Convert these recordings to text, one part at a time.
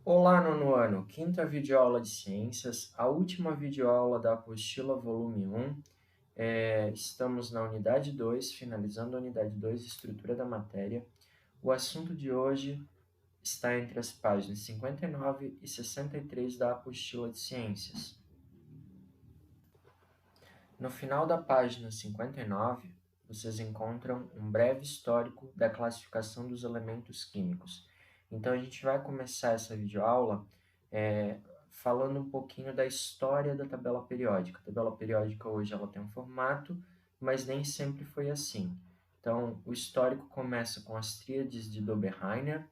Olá, nono ano, quinta videoaula de ciências, a última videoaula da apostila volume 1. Estamos na unidade 2, finalizando a unidade 2, estrutura da matéria. O assunto de hoje está entre as páginas 59 e 63 da apostila de ciências. No final da página 59, vocês encontram um breve histórico da classificação dos elementos químicos. Então, a gente vai começar essa videoaula falando um pouquinho da história da tabela periódica. A tabela periódica hoje ela tem um formato, mas nem sempre foi assim. Então, o histórico começa com as tríades de Dobereiner,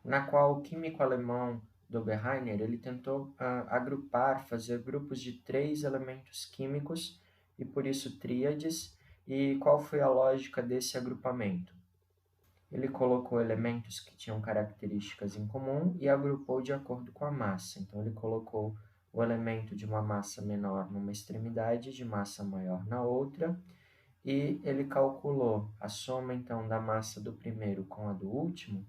na qual o químico alemão Dobereiner ele tentou agrupar, fazer grupos de 3 elementos químicos, e por isso tríades. E qual foi a lógica desse agrupamento? Ele colocou elementos que tinham características em comum e agrupou de acordo com a massa. Então, ele colocou o elemento de uma massa menor numa extremidade, de massa maior na outra, e ele calculou a soma, então, da massa do primeiro com a do último,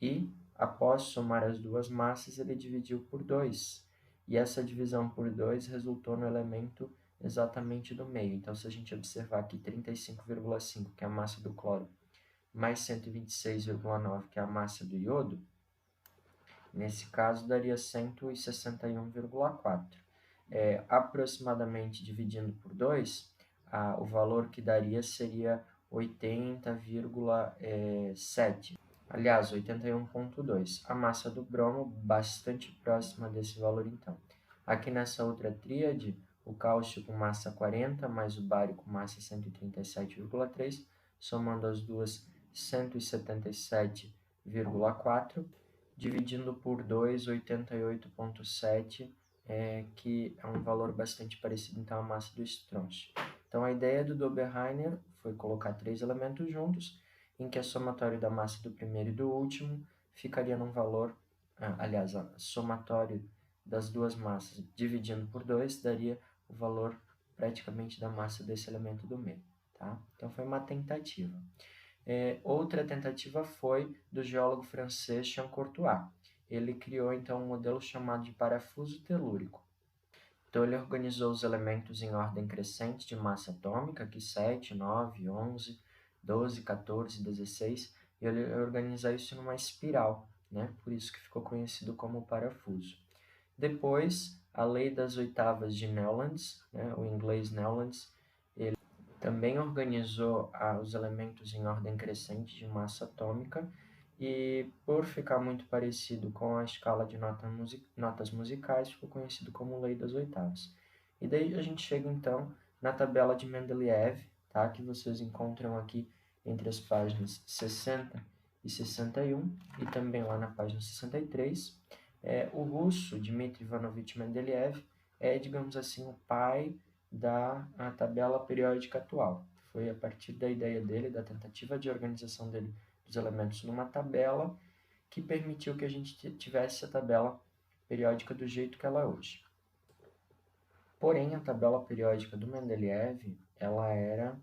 e, após somar as duas massas, ele dividiu por 2. E essa divisão por 2 resultou no elemento exatamente do meio. Então, se a gente observar aqui 35,5, que é a massa do cloro, mais 126,9, que é a massa do iodo, nesse caso daria 161,4. Aproximadamente dividindo por 2, o valor que daria seria 80,7. Aliás, 81,2. A massa do bromo, bastante próxima desse valor, então. Aqui nessa outra tríade, o cálcio com massa 40, mais o bário com massa 137,3, somando as duas, 177,4, dividindo por 2, 88,7, que é um valor bastante parecido, então, à massa do estrôncio. Então, a ideia do Dobereiner foi colocar 3 elementos juntos, em que a somatório da massa do primeiro e do último ficaria num valor, aliás, a somatório das duas massas dividindo por 2 daria o valor praticamente da massa desse elemento do meio. Tá? Então, foi uma tentativa. Outra tentativa foi do geólogo francês Champ-Courtois. Ele criou, então, um modelo chamado de parafuso telúrico. Então, ele organizou os elementos em ordem crescente de massa atômica, aqui 7, 9, 11, 12, 14, 16, e ele organizou isso numa espiral, né? Por isso que ficou conhecido como parafuso. Depois, a lei das oitavas de Newlands, né? O inglês Newlands, ele também organizou os elementos em ordem crescente de massa atômica, e por ficar muito parecido com a escala de notas musicais, ficou conhecido como lei das oitavas. E daí a gente chega então na tabela de Mendeleev, tá? Que vocês encontram aqui entre as páginas 60 e 61, e também lá na página 63. O russo Dmitry Ivanovich Mendeleev é, digamos assim, o pai da tabela periódica atual. Foi a partir da ideia dele, da tentativa de organização dele dos elementos numa tabela, que permitiu que a gente tivesse a tabela periódica do jeito que ela é hoje. Porém, a tabela periódica do Mendeleev, ela era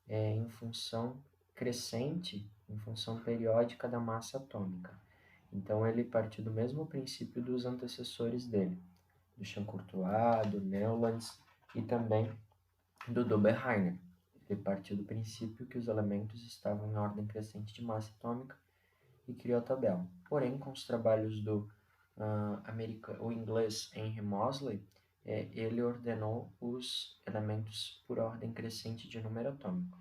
em função crescente, em função periódica da massa atômica. Então, ele partiu do mesmo princípio dos antecessores dele, do Champ-Courtois, do Newlands e também do Dobereiner. Ele partiu do princípio que os elementos estavam em ordem crescente de massa atômica e criou a tabela. Porém, com os trabalhos do o inglês Henry Moseley, ele ordenou os elementos por ordem crescente de número atômico.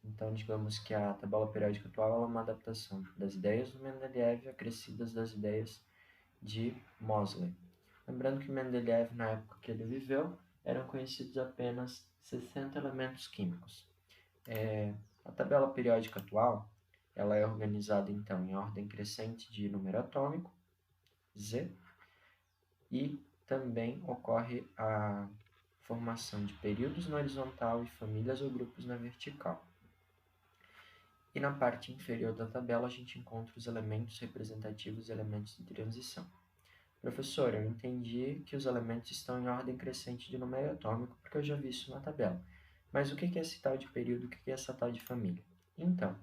Então, digamos que a tabela periódica atual é uma adaptação das ideias do Mendeleev acrescidas das ideias de Moseley. Lembrando que Mendeleev, na época que ele viveu, eram conhecidos apenas 60 elementos químicos. A tabela periódica atual ela é organizada, então, em ordem crescente de número atômico, Z, e também ocorre a formação de períodos na horizontal e famílias ou grupos na vertical. E na parte inferior da tabela a gente encontra os elementos representativos e elementos de transição. Professor, eu entendi que os elementos estão em ordem crescente de número atômico, porque eu já vi isso na tabela. Mas o que é esse tal de período, o que é essa tal de família? Então,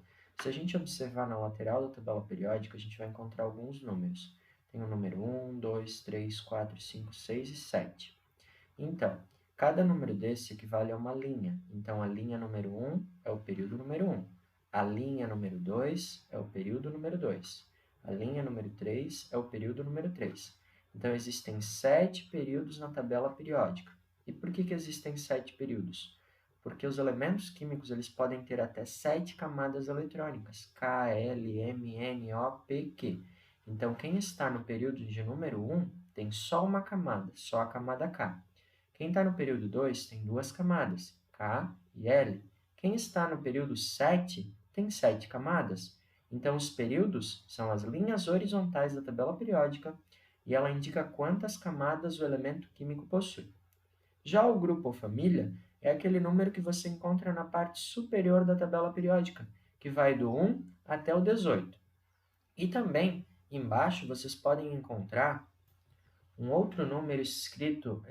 se a gente observar na lateral da tabela periódica, a gente vai encontrar alguns números. tem o número 1, 2, 3, 4, 5, 6 e 7. Então, cada número desse equivale a uma linha. Então, a linha número 1 é o período número 1. A linha número 2 é o período número 2. A linha número 3 é o período número 3. Então, existem 7 períodos na tabela periódica. E por que existem 7 períodos? Porque os elementos químicos eles podem ter até 7 camadas eletrônicas, K, L, M, N, O, P, Q. Então, quem está no período de número 1 tem só uma camada, só a camada K. Quem está no período 2 tem duas camadas, K e L. Quem está no período 7 tem 7 camadas. Então, os períodos são as linhas horizontais da tabela periódica e ela indica quantas camadas o elemento químico possui. Já o grupo ou família é aquele número que você encontra na parte superior da tabela periódica, que vai do 1 até o 18. E também, embaixo, vocês podem encontrar um outro número escrito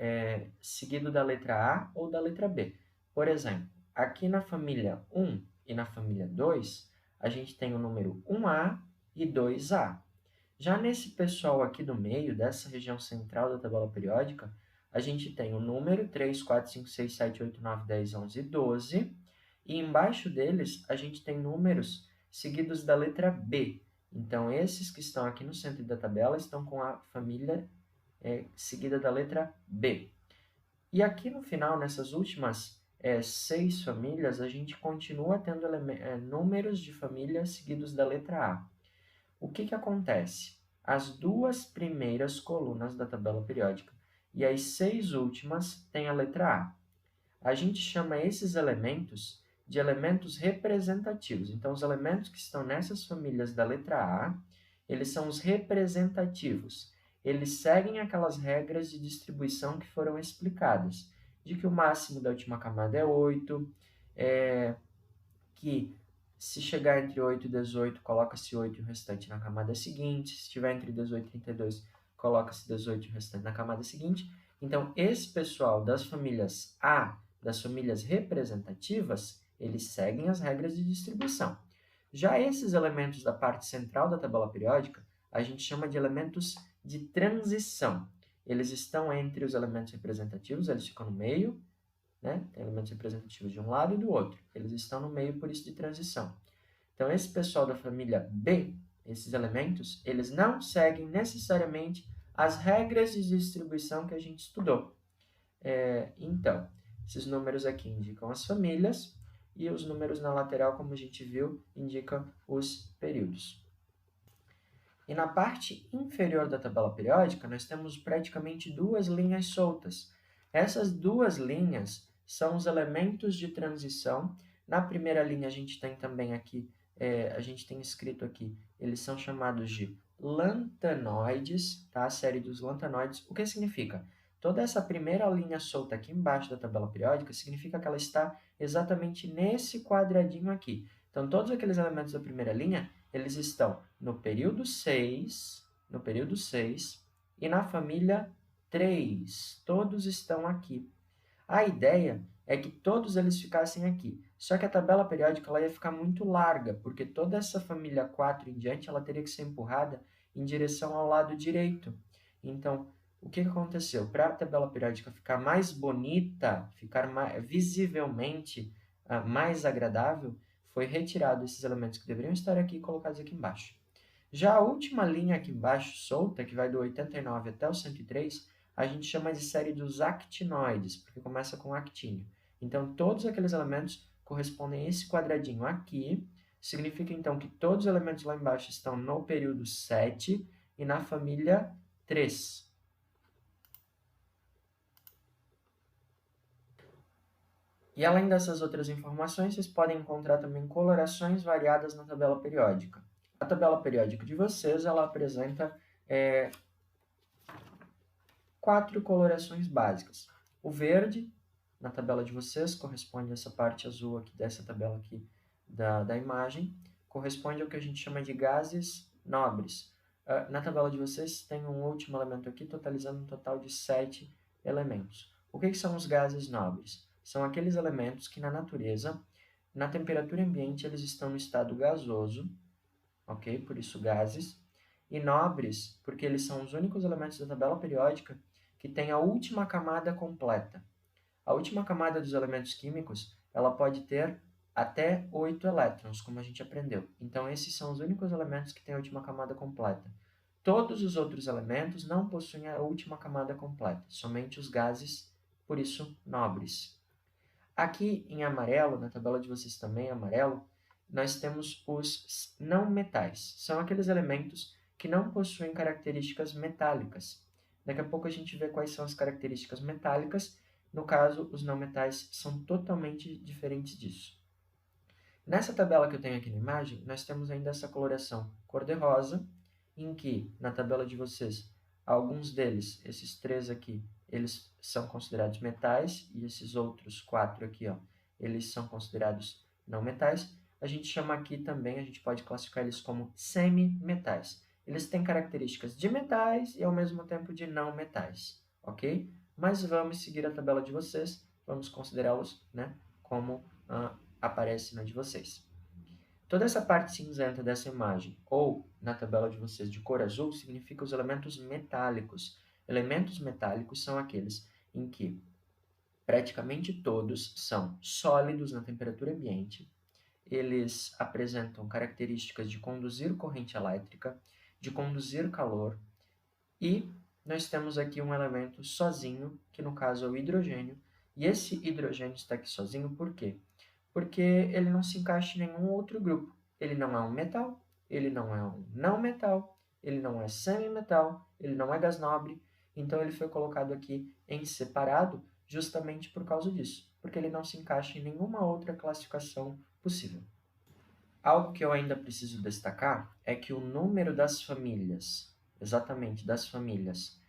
seguido da letra A ou da letra B. Por exemplo, aqui na família 1 e na família 2, a gente tem o número 1A e 2A. Já nesse pessoal aqui do meio, dessa região central da tabela periódica, a gente tem o número 3, 4, 5, 6, 7, 8, 9, 10, 11 e 12. E embaixo deles, a gente tem números seguidos da letra B. Então, esses que estão aqui no centro da tabela estão com a família seguida da letra B. E aqui no final, nessas últimas 6 famílias, a gente continua tendo números de família seguidos da letra A. O que acontece? As duas primeiras colunas da tabela periódica e as 6 últimas têm a letra A. A gente chama esses elementos de elementos representativos. Então, os elementos que estão nessas famílias da letra A, eles são os representativos. Eles seguem aquelas regras de distribuição que foram explicadas, de que o máximo da última camada é 8, que se chegar entre 8 e 18, coloca-se 8 e o restante na camada seguinte. Se estiver entre 18 e 32, coloca-se 18 e o restante na camada seguinte. Então, esse pessoal das famílias A, das famílias representativas, eles seguem as regras de distribuição. Já esses elementos da parte central da tabela periódica, a gente chama de elementos de transição. Eles estão entre os elementos representativos, eles ficam no meio, né? Tem elementos representativos de um lado e do outro. Eles estão no meio, por isso de transição. Então, esse pessoal da família B, esses elementos, eles não seguem necessariamente as regras de distribuição que a gente estudou. Então, esses números aqui indicam as famílias e os números na lateral, como a gente viu, indicam os períodos. E na parte inferior da tabela periódica, nós temos praticamente duas linhas soltas. Essas duas linhas são os elementos de transição. Na primeira linha, a gente tem também aqui, a gente tem escrito aqui, eles são chamados de lantanoides, tá? A série dos lantanoides. O que significa? Toda essa primeira linha solta aqui embaixo da tabela periódica significa que ela está exatamente nesse quadradinho aqui. Então, todos aqueles elementos da primeira linha, eles estão no período 6 e na família 3. Todos estão aqui. A ideia é que todos eles ficassem aqui. Só que a tabela periódica ela ia ficar muito larga, porque toda essa família 4 em diante ela teria que ser empurrada em direção ao lado direito. Então, o que aconteceu? Para a tabela periódica ficar mais bonita, ficar visivelmente mais agradável, foi retirado esses elementos que deveriam estar aqui e colocados aqui embaixo. Já a última linha aqui embaixo, solta, que vai do 89 até o 103, a gente chama de série dos actinoides, porque começa com actínio. Então, todos aqueles elementos correspondem a esse quadradinho aqui. Significa, então, que todos os elementos lá embaixo estão no período 7 e na família 3. E além dessas outras informações, vocês podem encontrar também colorações variadas na tabela periódica. A tabela periódica de vocês, ela apresenta 4 colorações básicas. O verde, na tabela de vocês, corresponde a essa parte azul aqui dessa tabela aqui da imagem, corresponde ao que a gente chama de gases nobres. Na tabela de vocês tem um último elemento aqui, totalizando um total de 7 elementos. O que são os gases nobres? São aqueles elementos que na natureza, na temperatura ambiente, eles estão no estado gasoso, ok? Por isso gases. e nobres porque eles são os únicos elementos da tabela periódica que têm a última camada completa. A última camada dos elementos químicos, ela pode ter até 8 elétrons, como a gente aprendeu. Então, esses são os únicos elementos que têm a última camada completa. Todos os outros elementos não possuem a última camada completa, somente os gases, por isso, nobres. Aqui em amarelo, na tabela de vocês também, amarelo, nós temos os não metais. São aqueles elementos que não possuem características metálicas. Daqui a pouco a gente vê quais são as características metálicas. No caso, os não metais são totalmente diferentes disso. Nessa tabela que eu tenho aqui na imagem, nós temos ainda essa coloração cor-de-rosa, em que, na tabela de vocês, alguns deles, esses 3 aqui, eles são considerados metais, e esses outros 4 aqui, ó, eles são considerados não metais. A gente chama aqui também, a gente pode classificar eles como semi-metais. Eles têm características de metais e, ao mesmo tempo, de não metais, ok? Mas vamos seguir a tabela de vocês, vamos considerá-los, né, como aparece na de vocês. Toda essa parte cinzenta dessa imagem, ou na tabela de vocês de cor azul, significa os elementos metálicos. Elementos metálicos são aqueles em que praticamente todos são sólidos na temperatura ambiente, eles apresentam características de conduzir corrente elétrica, de conduzir calor, e nós temos aqui um elemento sozinho, que no caso é o hidrogênio, e esse hidrogênio está aqui sozinho por quê? Porque ele não se encaixa em nenhum outro grupo. Ele não é um metal, ele não é um não metal, ele não é semi-metal, ele não é gás nobre, então ele foi colocado aqui em separado justamente por causa disso, porque ele não se encaixa em nenhuma outra classificação possível. Algo que eu ainda preciso destacar é que o número das famílias, exatamente das famílias,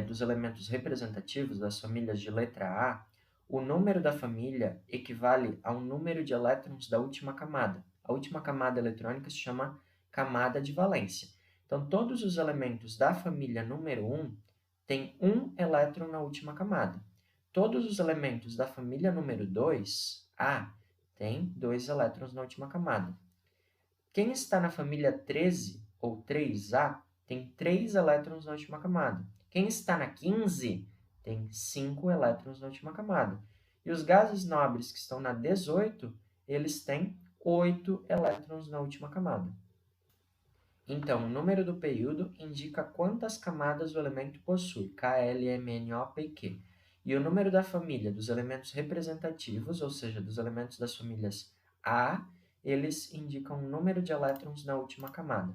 dos elementos representativos, das famílias de letra A, o número da família equivale ao número de elétrons da última camada. A última camada eletrônica se chama camada de valência. Então, todos os elementos da família número 1 têm um elétron na última camada. Todos os elementos da família número 2, A, têm 2 elétrons na última camada. Quem está na família 13, ou 3A, tem 3 elétrons na última camada. Quem está na 15 tem 5 elétrons na última camada. E os gases nobres que estão na 18, eles têm 8 elétrons na última camada. Então, o número do período indica quantas camadas o elemento possui, K, L, M, N, O, P e Q. E o número da família dos elementos representativos, ou seja, dos elementos das famílias A, eles indicam o número de elétrons na última camada.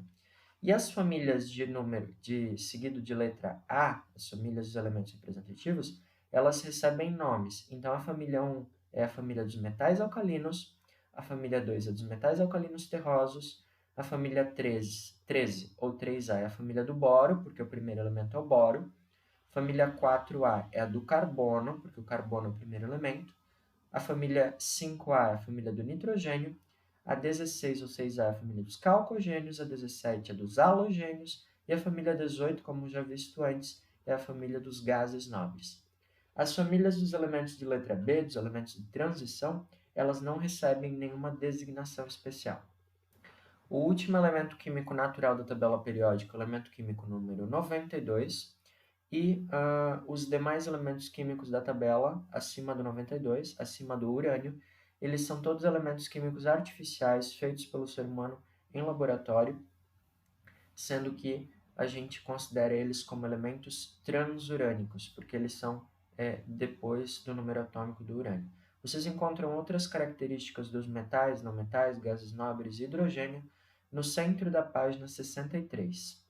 E as famílias de número seguido de letra A, as famílias dos elementos representativos, elas recebem nomes. Então, a família 1 é a família dos metais alcalinos, a família 2 é dos metais alcalinos terrosos, a família 13 ou 3A é a família do boro, porque o primeiro elemento é o boro. A família 4A é a do carbono, porque o carbono é o primeiro elemento. A família 5A é a família do nitrogênio. A 16 ou 6A é a família dos calcogênios. A 17 é dos halogênios. E a família 18, como já visto antes, é a família dos gases nobres. As famílias dos elementos de letra B, dos elementos de transição, elas não recebem nenhuma designação especial. O último elemento químico natural da tabela periódica é o elemento químico número 92, e os demais elementos químicos da tabela, acima do 92, acima do urânio, eles são todos elementos químicos artificiais feitos pelo ser humano em laboratório, sendo que a gente considera eles como elementos transurânicos, porque eles são depois do número atômico do urânio. Vocês encontram outras características dos metais, não metais, gases nobres e hidrogênio no centro da página 63.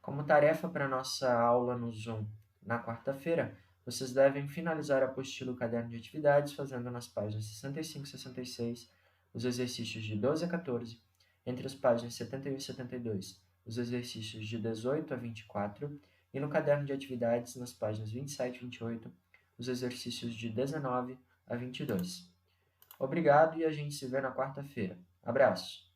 Como tarefa para a nossa aula no Zoom na quarta-feira, vocês devem finalizar a apostila do caderno de atividades fazendo nas páginas 65 e 66 os exercícios de 12 a 14, entre as páginas 71 e 72 os exercícios de 18 a 24 e no caderno de atividades nas páginas 27 e 28 os exercícios de 19 a 22. Obrigado e a gente se vê na quarta-feira. Abraço!